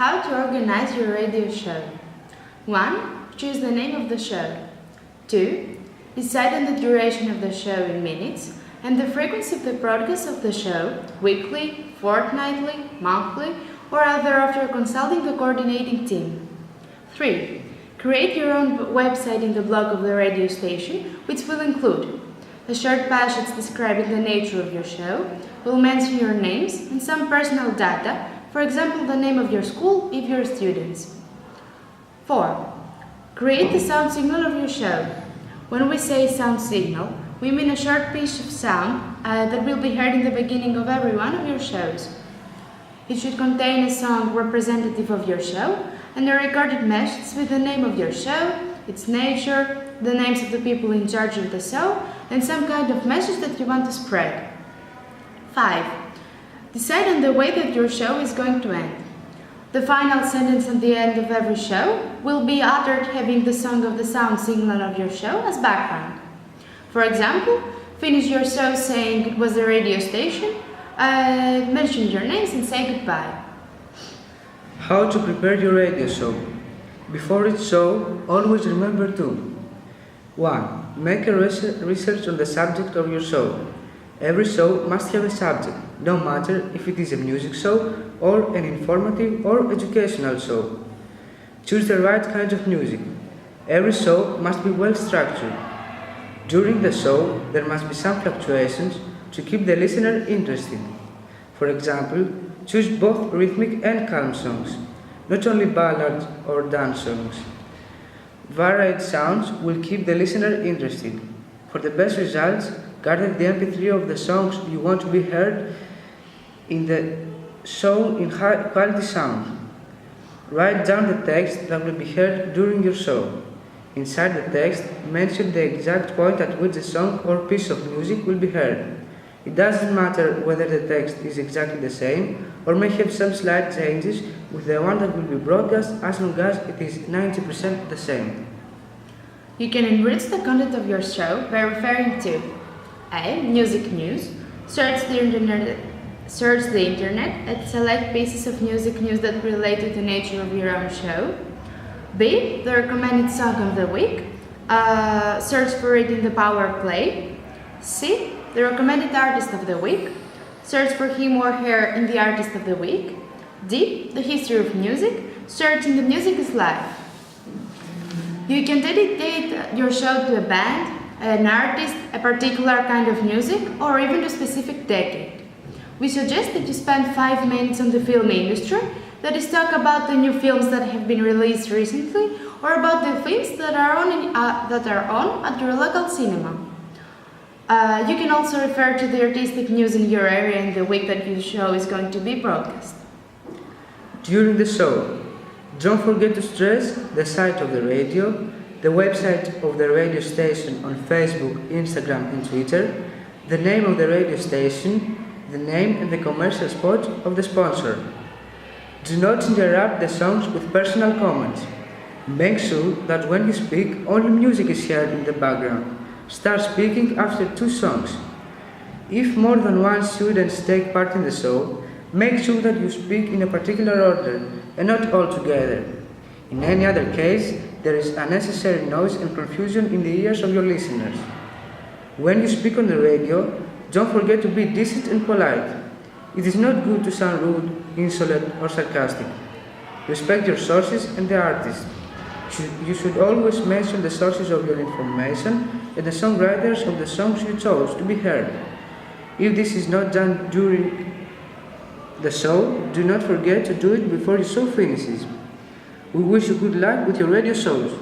How to organize your radio show. 1. Choose the name of the show. 2. Decide on the duration of the show in minutes and the frequency of the broadcast of the show, weekly, fortnightly, monthly, or other after consulting the coordinating team. 3. Create your own website in the blog of the radio station, which will include a short passage describing the nature of your show, will mention your names and some personal data, for example the name of your school if you're students. 4. Create the sound signal of your show. When we say sound signal, we mean a short piece of sound that will be heard in the beginning of every one of your shows. It should contain a song representative of your show and a recorded message with the name of your show, its nature, the names of the people in charge of the show, and some kind of message that you want to spread. 5. Decide on the way that your show is going to end. The final sentence at the end of every show will be uttered having the song of the sound signal of your show as background. For example, finish your show saying it was the radio station, mention your names and say goodbye. How to prepare your radio show. Before each show, always remember to 1. Make a research on the subject of your show. Every show must have a subject, no matter if it is a music show or an informative or educational show. Choose the right kind of music. Every show must be well structured. During the show, there must be some fluctuations to keep the listener interested. For example, choose both rhythmic and calm songs, not only ballads or dance songs. Varied sounds will keep the listener interested. For the best results, gather the MP3 of the songs you want to be heard in the show in high quality sound. Write down the text that will be heard during your show. Inside the text, mention the exact point at which the song or piece of music will be heard. It doesn't matter whether the text is exactly the same or may have some slight changes with the one that will be broadcast as long as it is 90% the same. You can enrich the content of your show by referring to A. Music news. Search the internet and select pieces of music news that relate to the nature of your own show. B. The recommended song of the week. Search for it in the Power Play. C. The recommended artist of the week. Search for him or her in the artist of the week. D. The history of music. Search in the music is live. You can dedicate your show to a band, an artist, a particular kind of music, or even a specific decade. We suggest that you spend 5 minutes on the film industry, that is, talk about the new films that have been released recently, or about the films that are on at your local cinema. You can also refer to the artistic news in your area in the week that your show is going to be broadcast. During the show, don't forget to stress the site of the radio, the website of the radio station on Facebook, Instagram and Twitter, the name of the radio station, the name and the commercial spot of the sponsor. Do not interrupt the songs with personal comments. Make sure that when you speak, only music is heard in the background. Start speaking after 2 songs. If more than 1 student take part in the show, make sure that you speak in a particular order and not all together. In any other case, there is unnecessary noise and confusion in the ears of your listeners. When you speak on the radio, don't forget to be decent and polite. It is not good to sound rude, insolent or sarcastic. Respect your sources and the artist. You should always mention the sources of your information and the songwriters of the songs you chose to be heard. If this is not done during the show, do not forget to do it before your show finishes. We wish you good luck with your radio shows.